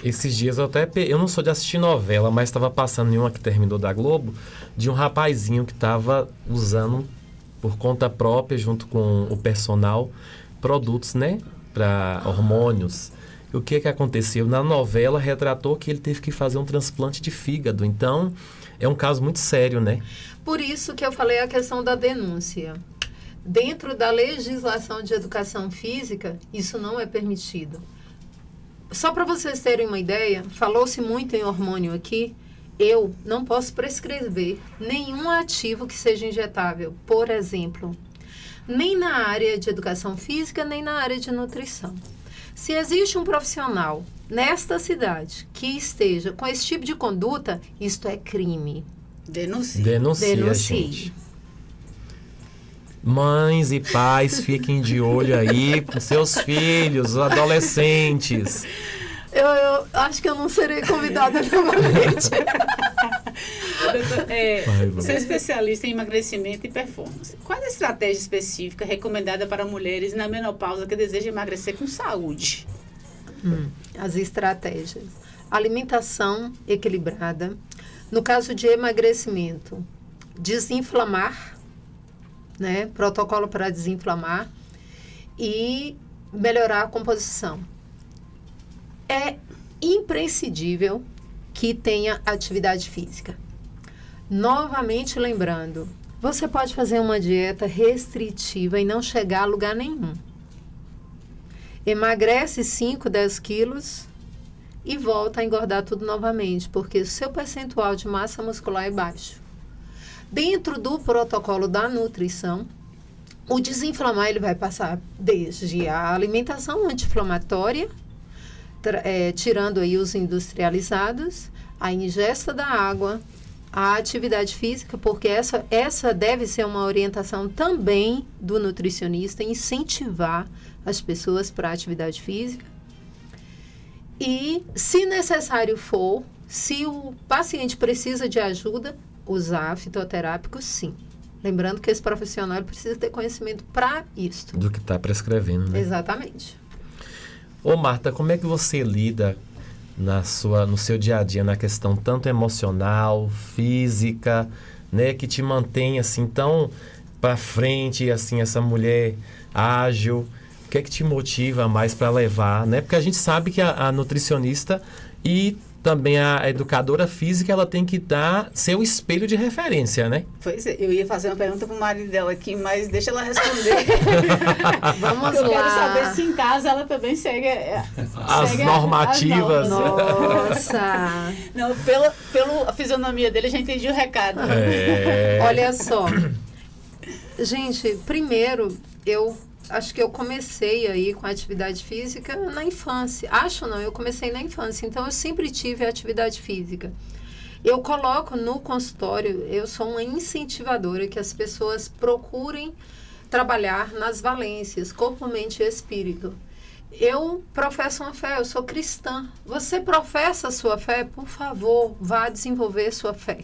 Esses dias eu não sou de assistir novela, mas estava passando em uma que terminou da Globo, de um rapazinho que estava usando por conta própria, junto com o personal, produtos, né, para hormônios. O que aconteceu? Na novela retratou que ele teve que fazer um transplante de fígado. Então, é um caso muito sério, né? Por isso que eu falei a questão da denúncia. Dentro da legislação de educação física, isso não é permitido. Só para vocês terem uma ideia, falou-se muito em hormônio aqui. Eu não posso prescrever nenhum ativo que seja injetável, por exemplo, nem na área de educação física, nem na área de nutrição. Se existe um profissional nesta cidade que esteja com esse tipo de conduta, isto é crime. Denuncie. Denuncie. Gente. Mães e pais, fiquem de olho aí com seus filhos, adolescentes. Eu acho que eu não serei convidada novamente. Você é especialista em emagrecimento e performance. Qual a estratégia específica recomendada para mulheres na menopausa que desejam emagrecer com saúde? As estratégias. Alimentação equilibrada. No caso de emagrecimento, desinflamar, né? Protocolo para desinflamar e melhorar a composição. É imprescindível que tenha atividade física. Novamente lembrando, você pode fazer uma dieta restritiva e não chegar a lugar nenhum. Emagrece 5, 10 quilos e volta a engordar tudo novamente, porque o seu percentual de massa muscular é baixo. Dentro do protocolo da nutrição, o desinflamar ele vai passar desde a alimentação anti-inflamatória, tirando aí os industrializados, a ingesta da água, a atividade física, porque essa deve ser uma orientação também do nutricionista, incentivar as pessoas para a atividade física. E, se necessário for, se o paciente precisa de ajuda, usar fitoterápicos, sim. Lembrando que esse profissional precisa ter conhecimento para isso. Do que está prescrevendo, né? Exatamente. Ô Marta, como é que você lida no seu dia a dia, na questão tanto emocional, física, né, que te mantém assim tão para frente, assim, essa mulher ágil? O que é que te motiva mais para levar, né? Porque a gente sabe que a nutricionista e também a educadora física, ela tem que ser o espelho de referência, né? Pois é, eu ia fazer uma pergunta pro marido dela aqui, mas deixa ela responder. Vamos lá. Eu quero saber se em casa ela também segue as normativas. Nossa! Não, pela fisionomia dele, eu já entendi o recado. Olha só. Gente, primeiro, eu acho que eu comecei aí com a atividade física na infância. Eu comecei na infância. Então, eu sempre tive atividade física. Eu coloco no consultório, eu sou uma incentivadora que as pessoas procurem trabalhar nas valências, corpo, mente e espírito. Eu professo uma fé, eu sou cristã. Você professa a sua fé? Por favor, vá desenvolver sua fé.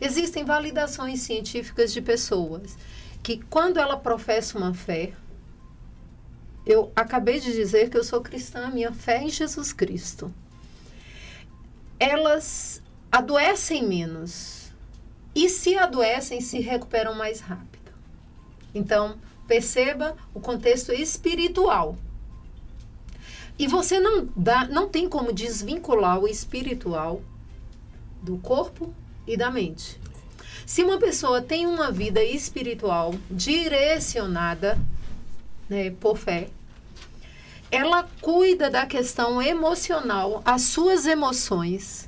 Existem validações científicas de pessoas que, quando ela professa uma fé, eu acabei de dizer que eu sou cristã, minha fé é em Jesus Cristo. Elas adoecem menos. E se adoecem, se recuperam mais rápido. Então, perceba o contexto espiritual. E você não tem como desvincular o espiritual do corpo e da mente. Se uma pessoa tem uma vida espiritual direcionada, né, por fé, ela cuida da questão emocional, as suas emoções,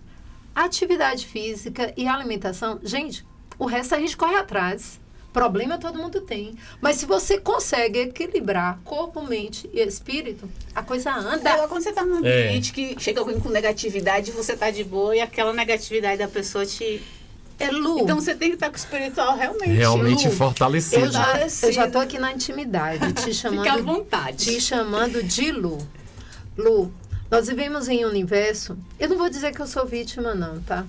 atividade física e alimentação. Gente, o resto a gente corre atrás. Problema todo mundo tem. Mas se você consegue equilibrar corpo, mente e espírito, a coisa anda. Agora, quando você está num ambiente que chega alguém com negatividade, você está de boa e aquela negatividade da pessoa te... Lu. Então você tem que estar com o espiritual realmente Lu, fortalecido. Eu já tô aqui na intimidade, te chamando. Fique à vontade. Te chamando de Lu. Lu, nós vivemos em um universo, eu não vou dizer que eu sou vítima não, tá?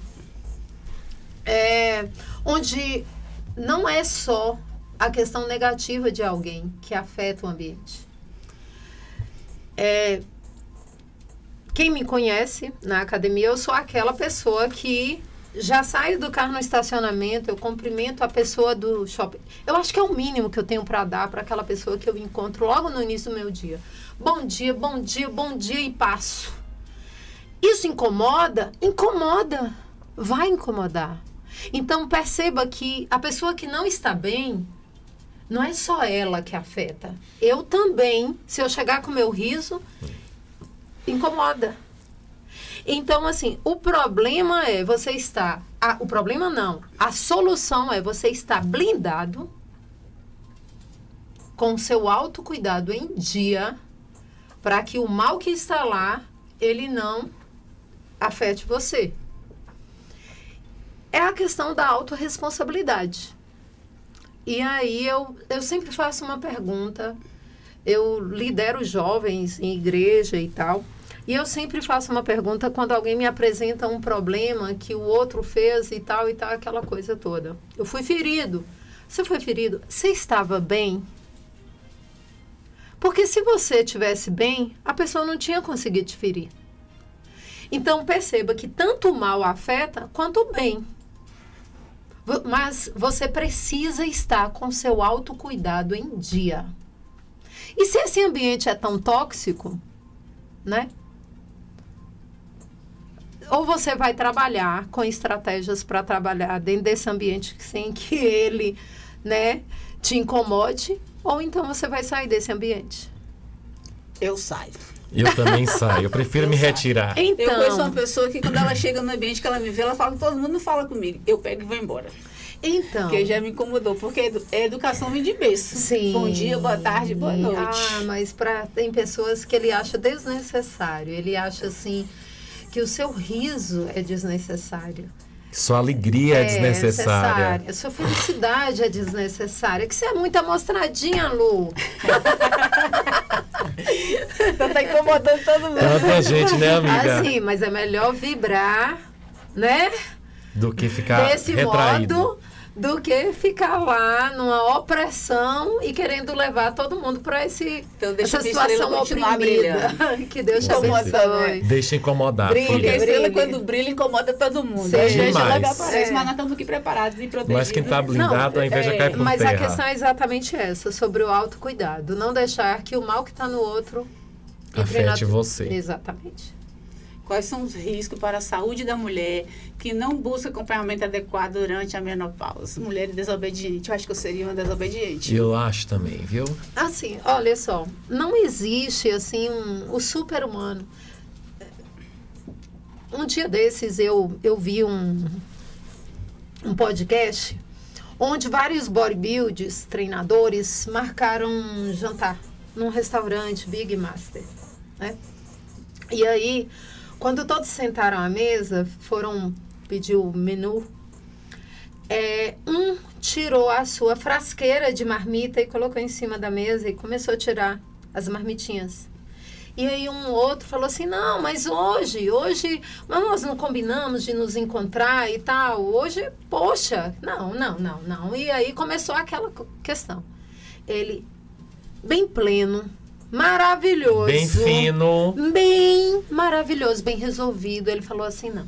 Onde não é só a questão negativa de alguém que afeta o ambiente. Quem me conhece na academia, eu sou aquela pessoa que já saio do carro no estacionamento, eu cumprimento a pessoa do shopping. Eu acho que é o mínimo que eu tenho para dar para aquela pessoa que eu encontro logo no início do meu dia. Bom dia, bom dia, bom dia e passo. Isso incomoda? Incomoda. Vai incomodar. Então perceba que a pessoa que não está bem, não é só ela que afeta. Eu também, se eu chegar com o meu riso, incomoda. Então, assim, o problema é você estar... o problema não. A solução é você estar blindado com o seu autocuidado em dia para que o mal que está lá, ele não afete você. É a questão da autorresponsabilidade. E aí eu sempre faço uma pergunta. Eu lidero jovens em igreja e tal. E eu sempre faço uma pergunta quando alguém me apresenta um problema que o outro fez e tal, aquela coisa toda. Eu fui ferido. Você foi ferido? Você estava bem? Porque se você estivesse bem, a pessoa não tinha conseguido te ferir. Então perceba que tanto o mal afeta quanto o bem. Mas você precisa estar com seu autocuidado em dia. E se esse ambiente é tão tóxico, né? Ou você vai trabalhar com estratégias para trabalhar dentro desse ambiente sem que ele, né, te incomode, ou então você vai sair desse ambiente. Eu saio. Eu também saio. Eu prefiro me retirar. Então, eu conheço uma pessoa que quando ela chega no ambiente que ela me vê, ela fala, todo mundo fala comigo. Eu pego e vou embora. Então. Porque já me incomodou, porque educação vem de berço. Sim. Bom dia, boa tarde, boa noite. Mas tem pessoas que ele acha desnecessário. Ele acha assim que o seu riso é desnecessário. Sua alegria é desnecessária. Sua felicidade é desnecessária. Que você é muito amostradinha, Lu. Então tá incomodando todo mundo. Tanta gente, né, amiga? Assim, mas é melhor vibrar, né? Do que ficar desse retraído. modo, do que ficar lá numa opressão e querendo levar todo mundo para essa situação oprimida. Que Deus te abençoe. Deixa incomodar. Porque a estrela, brilhe. quando brilha, incomoda todo mundo. Sim. A inveja Demais. logo aparece, mas nós estamos aqui preparados e protegidos. Mas quem está blindado, a inveja cai por Mas terra. a questão é exatamente essa, sobre o autocuidado. Não deixar que o mal que está no outro afete você. Exatamente. Quais são os riscos para a saúde da mulher que não busca acompanhamento adequado durante a menopausa? Mulher desobediente. Eu acho que eu seria uma desobediente. Eu acho também, viu? Assim, olha só, não existe assim o super-humano. Um dia desses eu vi um podcast onde vários bodybuilders, treinadores, marcaram um jantar num restaurante Big Master, né? E aí, quando todos sentaram à mesa, foram pedir o menu, um tirou a sua frasqueira de marmita e colocou em cima da mesa e começou a tirar as marmitinhas. E aí um outro falou assim, não, mas hoje mas nós não combinamos de nos encontrar e tal, hoje, poxa, não. E aí começou aquela questão. Ele, bem pleno, maravilhoso. Bem fino. Bem maravilhoso, bem resolvido. Ele falou assim, não.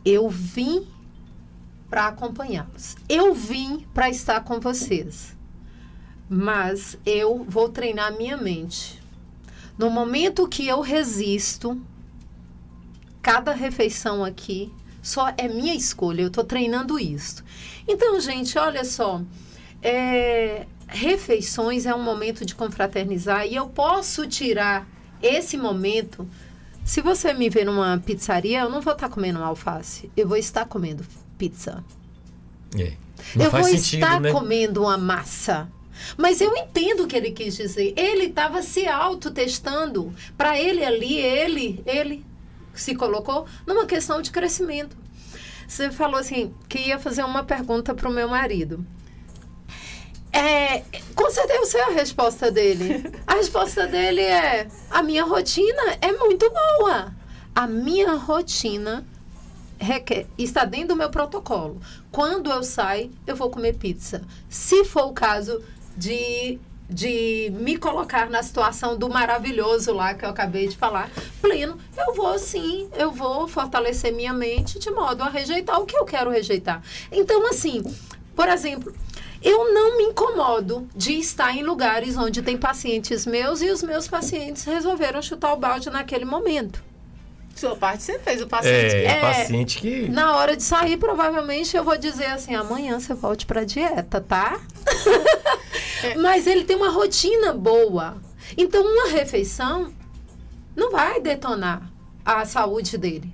Eu vim para acompanhá-los. Eu vim para estar com vocês. Mas eu vou treinar a minha mente. No momento que eu resisto, cada refeição aqui só é minha escolha. Eu estou treinando isso. Então, gente, olha só. Refeições é um momento de confraternizar e eu posso tirar esse momento. Se você me ver numa pizzaria, eu não vou estar comendo alface, eu vou estar comendo pizza. Não eu faz vou sentido, estar né? comendo uma massa. Mas eu entendo o que ele quis dizer. Ele estava se autotestando. Para ele ali, ele se colocou numa questão de crescimento. Você falou assim, que ia fazer uma pergunta para o meu marido. Com certeza eu sei a resposta dele. A resposta dele é: a minha rotina é muito boa. A minha rotina está dentro do meu protocolo. Quando eu saio, eu vou comer pizza. Se for o caso de me colocar na situação do maravilhoso lá que eu acabei de falar, pleno, eu vou fortalecer minha mente de modo a rejeitar o que eu quero rejeitar. Então, assim, por exemplo, eu não me incomodo de estar em lugares onde tem pacientes meus e os meus pacientes resolveram chutar o balde naquele momento. Sua parte você fez, o paciente. Paciente que... Na hora de sair, provavelmente eu vou dizer assim: amanhã você volte pra dieta, tá? Mas ele tem uma rotina boa. Então, uma refeição não vai detonar a saúde dele.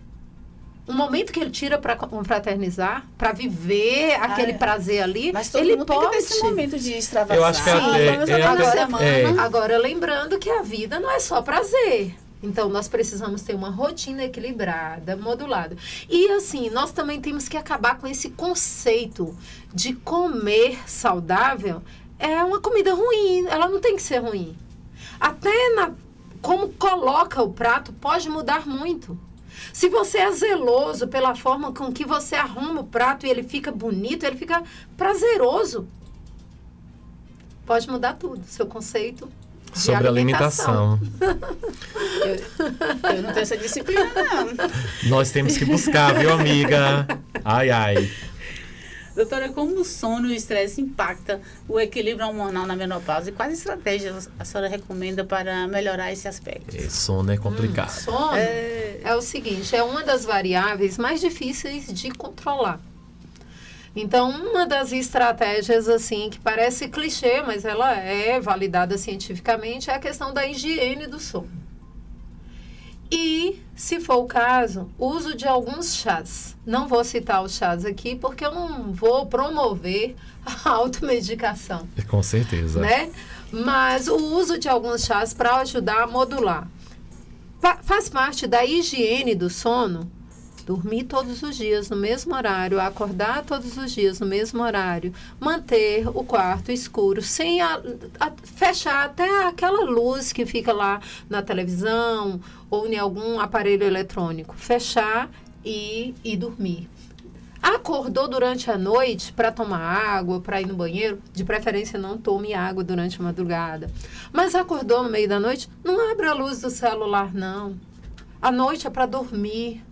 O momento que ele tira para confraternizar, para viver aquele prazer ali, mas todo ele mundo pode. tem esse momento de extravasar. Eu acho que Agora, lembrando que a vida não é só prazer. Então, nós precisamos ter uma rotina equilibrada, modulada. E, assim, nós também temos que acabar com esse conceito de comer saudável é uma comida ruim. Ela não tem que ser ruim. Até como coloca o prato pode mudar muito. Se você é zeloso pela forma com que você arruma o prato e ele fica bonito, ele fica prazeroso, pode mudar tudo. Seu conceito sobre a alimentação. Eu não tenho essa disciplina, não. Nós temos que buscar, viu, amiga? Ai, ai. Doutora, como o sono e o estresse impactam o equilíbrio hormonal na menopausa? E quais estratégias a senhora recomenda para melhorar esse aspecto? Sono é complicado. Sono é o seguinte, é uma das variáveis mais difíceis de controlar. Então, uma das estratégias, assim, que parece clichê, mas ela é validada cientificamente, é a questão da higiene do sono. E, se for o caso, uso de alguns chás. Não vou citar os chás aqui, porque eu não vou promover a automedicação. Com certeza. Né? Mas o uso de alguns chás para ajudar a modular. Faz parte da higiene do sono. Dormir todos os dias no mesmo horário, acordar todos os dias no mesmo horário, manter o quarto escuro, sem fechar até aquela luz que fica lá na televisão ou em algum aparelho eletrônico. Fechar e dormir. Acordou durante a noite para tomar água, para ir no banheiro, de preferência não tome água durante a madrugada. Mas acordou no meio da noite, não abre a luz do celular, não. A noite é para dormir.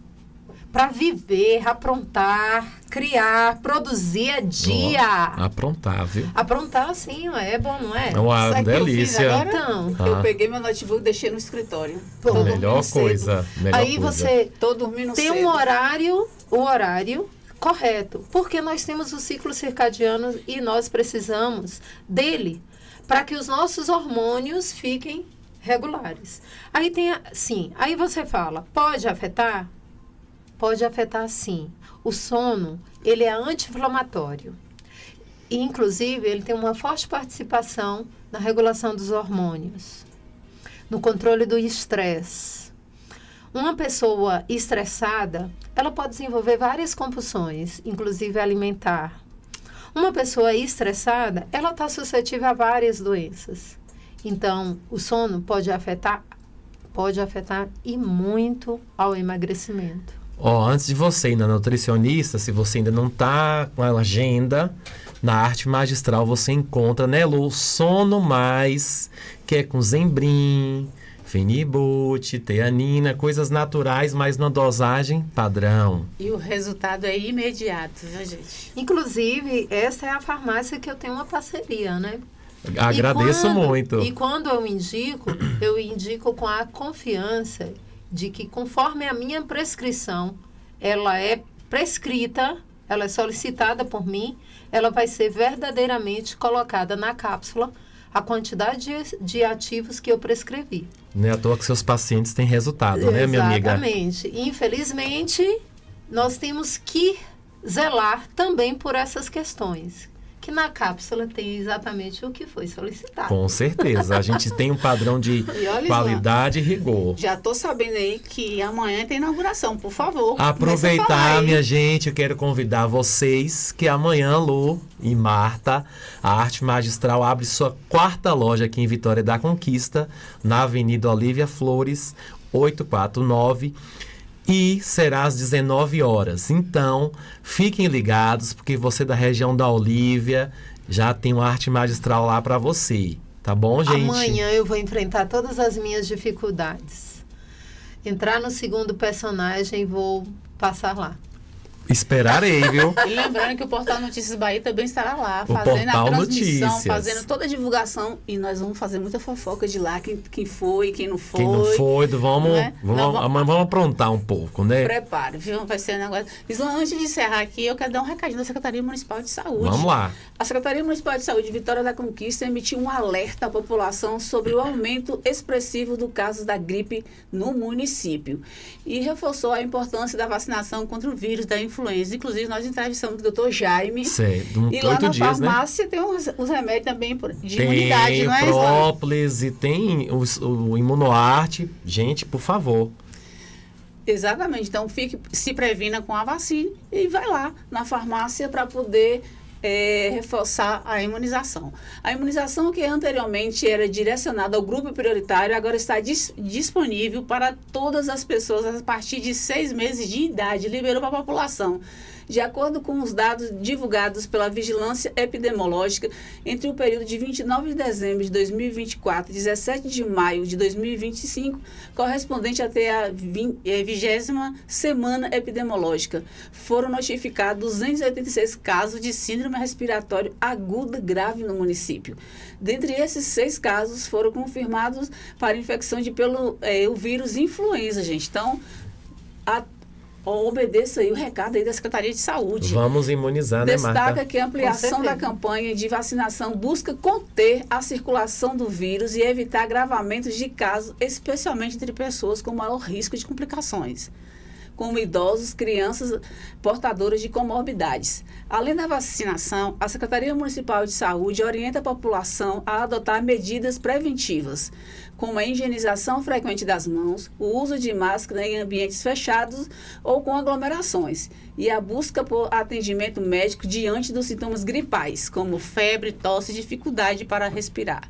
Para viver, aprontar, criar, produzir dia. Aprontar, viu? Aprontar, sim, é bom, não é? É uma delícia. Então, eu peguei meu notebook e deixei no escritório. A melhor coisa. Aí você tô dormindo tem cedo. o horário correto, porque nós temos o ciclo circadiano e nós precisamos dele para que os nossos hormônios fiquem regulares. Aí aí você fala, pode afetar? Pode afetar, sim. O sono, ele é anti-inflamatório. E, inclusive, ele tem uma forte participação na regulação dos hormônios, no controle do estresse. Uma pessoa estressada, ela pode desenvolver várias compulsões, inclusive alimentar. Uma pessoa estressada, ela está suscetível a várias doenças. Então, o sono pode afetar e muito ao emagrecimento. Antes de você ir na nutricionista, se você ainda não está com a agenda, na arte magistral você encontra, né, Lu, o Sono Mais, que é com Zembrim, Fenibut, Teanina, coisas naturais, mas na dosagem padrão. E o resultado é imediato, viu, gente? Inclusive, essa é a farmácia que eu tenho uma parceria, né? Agradeço muito. E quando eu indico com a confiança de que, conforme a minha prescrição, ela é prescrita, ela é solicitada por mim, ela vai ser verdadeiramente colocada na cápsula a quantidade de ativos que eu prescrevi. Não é à toa que seus pacientes têm resultado, né, minha amiga? Exatamente. Infelizmente, nós temos que zelar também por essas questões. que na cápsula tem exatamente o que foi solicitado. Com certeza. A gente tem um padrão de E olha, qualidade e rigor. Já tô sabendo aí que amanhã tem inauguração, por favor. Aproveitar, minha gente, eu quero convidar vocês que amanhã, Lu e Marta, a Arte Magistral abre sua 4ª loja aqui em Vitória da Conquista, na Avenida Olívia Flores, 849, e será às 19 horas. Então, fiquem ligados, porque você da região da Olívia já tem uma Arte Magistral lá para você. Tá bom, gente? Amanhã eu vou enfrentar todas as minhas dificuldades. Entrar no segundo personagem e vou passar lá. Esperarei, viu? E lembrando que o Portal Notícias Bahia também estará lá, O fazendo a Portal transmissão, Notícias. fazendo toda a divulgação. E nós vamos fazer muita fofoca de lá, quem foi, quem não foi. Quem não foi, vamos, né? vamos aprontar um pouco, né? Prepare, viu? Vai ser um negócio. Isla, antes de encerrar aqui, eu quero dar um recadinho da Secretaria Municipal de Saúde. Vamos lá. A Secretaria Municipal de Saúde de Vitória da Conquista emitiu um alerta à população sobre o aumento expressivo do caso da gripe no município e reforçou a importância da vacinação contra o vírus da influenza. Inclusive, nós entrevistamos o Dr. Jaime. Certo. E lá 8 na dias, farmácia tem os remédios também de tem imunidade, não é, Isla? própolis e tem o Imunoarte. Gente, por favor. Exatamente. Então, se previna com a vacina e vai lá na farmácia para poder reforçar a imunização. A imunização que anteriormente era direcionada ao grupo prioritário, agora está disponível para todas as pessoas a partir de 6 meses de idade, liberou para a população. De acordo com os dados divulgados pela Vigilância Epidemiológica, entre o período de 29 de dezembro de 2024 e 17 de maio de 2025, correspondente até a 20ª semana epidemiológica, foram notificados 286 casos de síndrome respiratória aguda grave no município. Dentre esses 6 casos, foram confirmados para infecção pelo o vírus influenza, gente. Então, obedeça aí o recado aí da Secretaria de Saúde. Vamos imunizar, né, Marta? Destaca que a ampliação da campanha de vacinação busca conter a circulação do vírus e evitar agravamentos de casos, especialmente entre pessoas com maior risco de complicações, como idosos, crianças portadoras de comorbidades. Além da vacinação, a Secretaria Municipal de Saúde orienta a população a adotar medidas preventivas, como a higienização frequente das mãos, o uso de máscara em ambientes fechados ou com aglomerações, e a busca por atendimento médico diante dos sintomas gripais, como febre, tosse e dificuldade para respirar.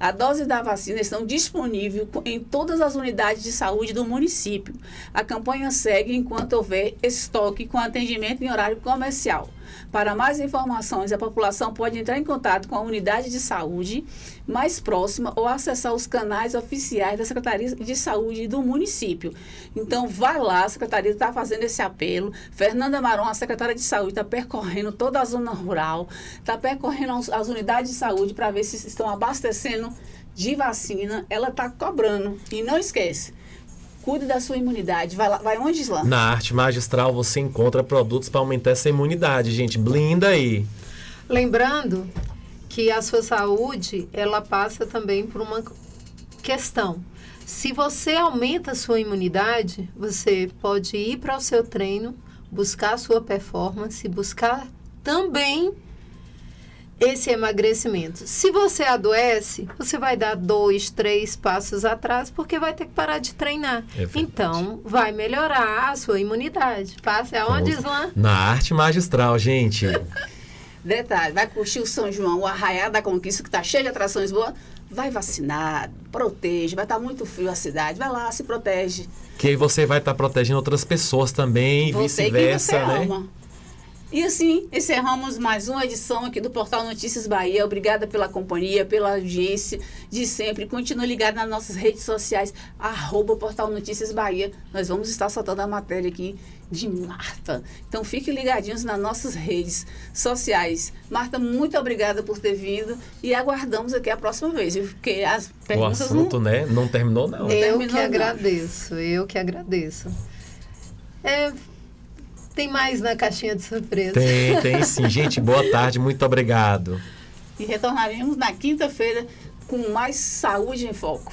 A dose da vacina está disponível em todas as unidades de saúde do município. A campanha segue enquanto houver estoque com atendimento em horário comercial. Para mais informações, a população pode entrar em contato com a unidade de saúde mais próxima ou acessar os canais oficiais da Secretaria de Saúde do município. Então, vai lá, a Secretaria está fazendo esse apelo. Fernanda Maron, a secretária de Saúde, está percorrendo toda a zona rural, está percorrendo as unidades de saúde para ver se estão abastecendo de vacina. Ela está cobrando. E não esquece, cuide da sua imunidade. Vai lá, vai onde, Islã? Na Arte Magistral você encontra produtos para aumentar essa imunidade, gente. Blinda aí. Lembrando que a sua saúde, ela passa também por uma questão. Se você aumenta a sua imunidade, você pode ir para o seu treino, buscar a sua performance, buscar também esse emagrecimento. Se você adoece, você vai dar 2, 3 passos atrás, porque vai ter que parar de treinar. Então, vai melhorar a sua imunidade. Passe aonde, Islã? Na Arte Magistral, gente. Detalhe, vai curtir o São João, o Arraiá da Conquista, que está cheio de atrações boas. Vai vacinar, proteja, vai estar muito frio a cidade. Vai lá, se protege. Que aí você vai estar protegendo outras pessoas também, vice-versa, né? Ama. E assim, encerramos mais uma edição aqui do Portal Notícias Bahia. Obrigada pela companhia, pela audiência de sempre. Continue ligado nas nossas redes sociais, @Portal Notícias Bahia. Nós vamos estar soltando a matéria aqui de Marta. Então, fiquem ligadinhos nas nossas redes sociais. Marta, muito obrigada por ter vindo e aguardamos aqui a próxima vez, viu? Porque as perguntas o assunto, né? Não terminou, não. Eu que agradeço. Tem mais na caixinha de surpresa. Tem sim. Gente, boa tarde, muito obrigado. E retornaremos na quinta-feira com mais Saúde em Foco.